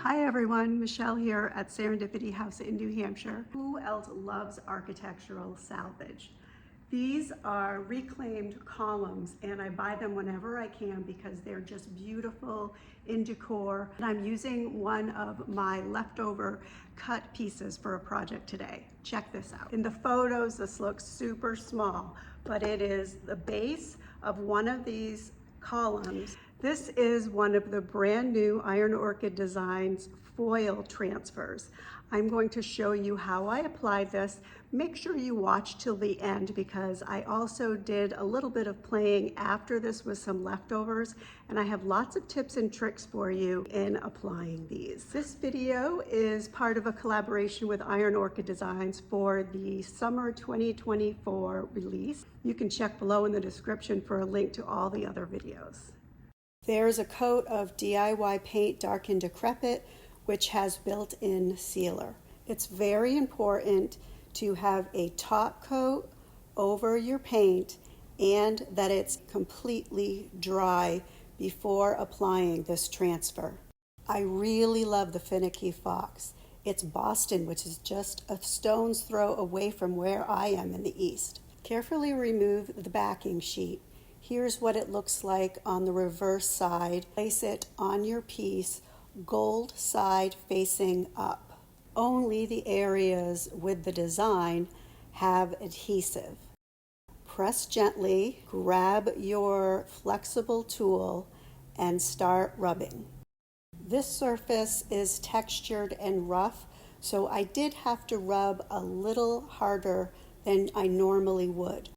Hi everyone, Michelle here at Serendipity House in New Hampshire. Who else loves architectural salvage? These are reclaimed columns and I buy them whenever I can because they're just beautiful in decor. And I'm using one of my leftover cut pieces for a project today. Check this out. In the photos, this looks super small, but it is the base of one of these columns. This is one of the brand new Iron Orchid Designs foil transfers. I'm going to show you how I applied this. Make sure you watch till the end because I also did a little bit of playing after this with some leftovers, and I have lots of tips and tricks for you in applying these. This video is part of a collaboration with Iron Orchid Designs for the summer 2024 release. You can check below in the description for a link to all the other videos. There's a coat of DIY paint, dark and decrepit, which has built-in sealer. It's very important to have a top coat over your paint and that it's completely dry before applying this transfer. I really love the Finicky Fox. It's Boston, which is just a stone's throw away from where I am in the east. Carefully remove the backing sheet. Here's what it looks like on the reverse side. Place it on your piece, gold side facing up. Only the areas with the design have adhesive. Press gently, grab your flexible tool, and start rubbing. This surface is textured and rough, so I did have to rub a little harder than I normally would.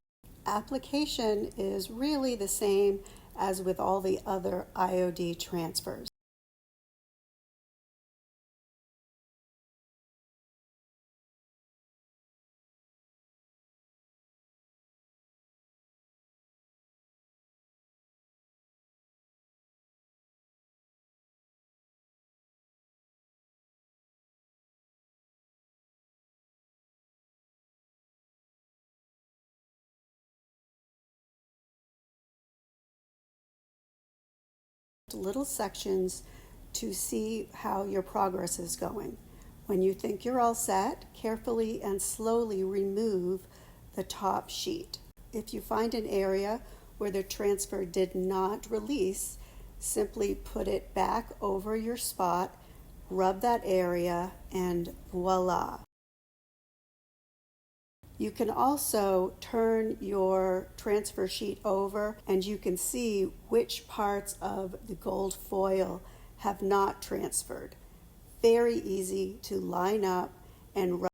Application is really the same as with all the other IOD transfers. Little sections to see how your progress is going. When you think you're all set, carefully and slowly remove the top sheet. If you find an area where the transfer did not release, simply put it back over your spot, rub that area, and voila. You can also turn your transfer sheet over and you can see which parts of the gold foil have not transferred. Very easy to line up and rub.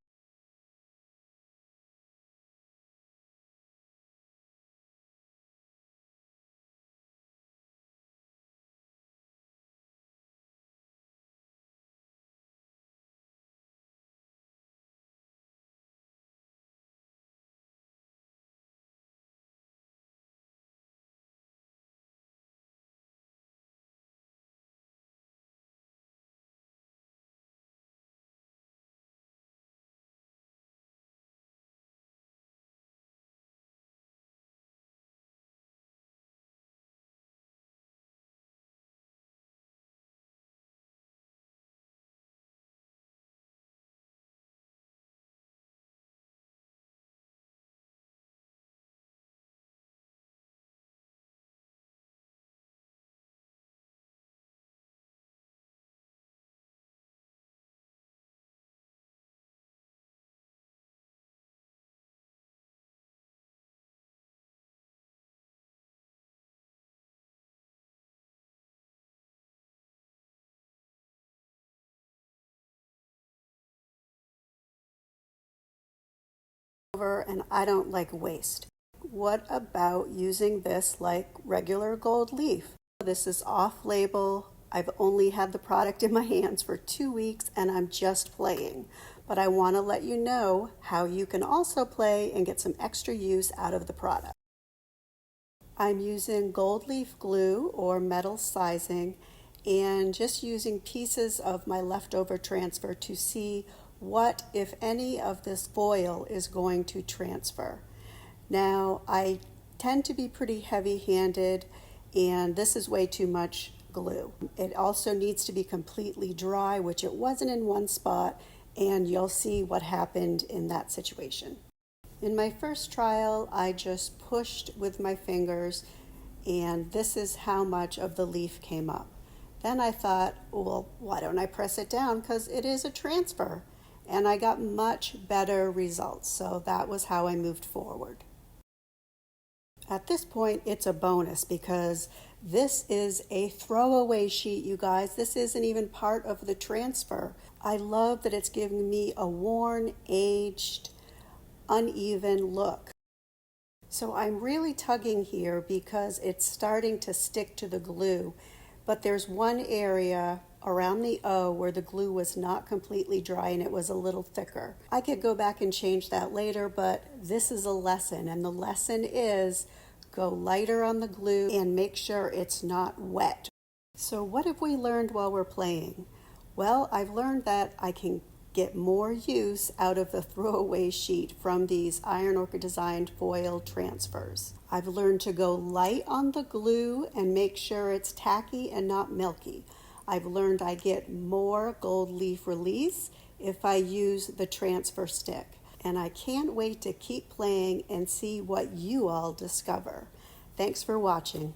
And I don't like waste. What about using this like regular gold leaf? This is off-label. I've only had the product in my hands for 2 weeks and I'm just playing. But I want to let you know how you can also play and get some extra use out of the product. I'm using gold leaf glue or metal sizing and just using pieces of my leftover transfer to see what, if any, of this foil is going to transfer. Now, I tend to be pretty heavy-handed, and this is way too much glue. It also needs to be completely dry, which it wasn't in one spot, and you'll see what happened in that situation. In my first trial, I just pushed with my fingers, and this is how much of the leaf came up. Then I thought, well, why don't I press it down, because it is a transfer, and I got much better results. So that was how I moved forward. At this point, it's a bonus because this is a throwaway sheet, you guys. This isn't even part of the transfer. I love that it's giving me a worn, aged, uneven look. So I'm really tugging here because it's starting to stick to the glue, but there's one area around the O where the glue was not completely dry and it was a little thicker. I could go back and change that later, but this is a lesson, and the lesson is go lighter on the glue and make sure it's not wet. So what have we learned while we're playing? Well, I've learned that I can get more use out of the throwaway sheet from these Iron Orchid designed foil transfers. I've learned to go light on the glue and make sure it's tacky and not milky. I've learned I get more gold leaf release if I use the transfer stick. And I can't wait to keep playing and see what you all discover. Thanks for watching.